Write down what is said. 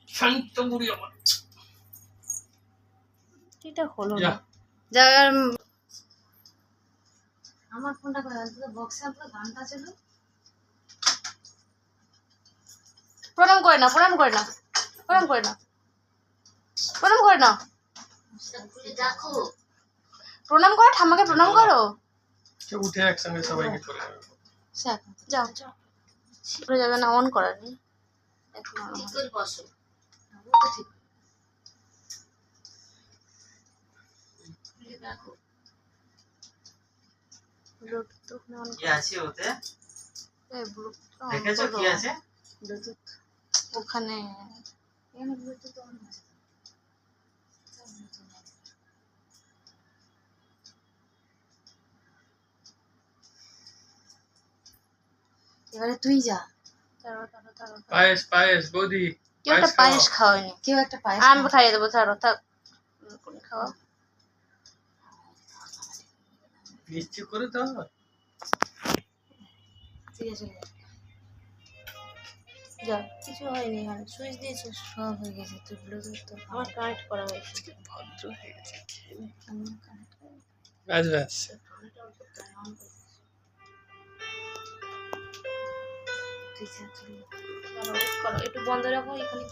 শান্ত বুড়ি আমার এটা হলো না যার আমার ফোনটা করে তো বক্সে আপনার গানটা ছিল। প্রণাম করে না প্রণাম করে না প্রণাম করে না প্রণাম করে না দেখো প্রণাম করো ঠাম্মাকে প্রণাম করো উঠে একসঙ্গে সবাইকে করে যাও যাও শিখে যাবে না অন করার নেই এখন ঠিক করে বসো ঠিক দেখো ব্লুটুথ অন কি আছে ওতে এই ব্লুটুথ দেখেছো কি আছে ব্লুটুথ ওখানে এখানে ব্লুটুথ অন আছে এবারে তুই যা পায়েস পায়েস বৌদি কেউ একটা পায়েস খাওয়ায়নি কেউ একটা পায়েস আমি খাইয়ে দেবো ছাড়ো থাক খাওয়া মিষ্টি করে দাও ঠিক আছে যা কিছু হয়নি এখানে সুইচ দিয়েছে সব হয়ে গেছে তুই ব্লুটুথ তো আমার কানেক্ট করা হয়েছে ভদ্র হয়ে গেছে ব্যাস ব্যাস একটু বন্ধ রাখো এখানে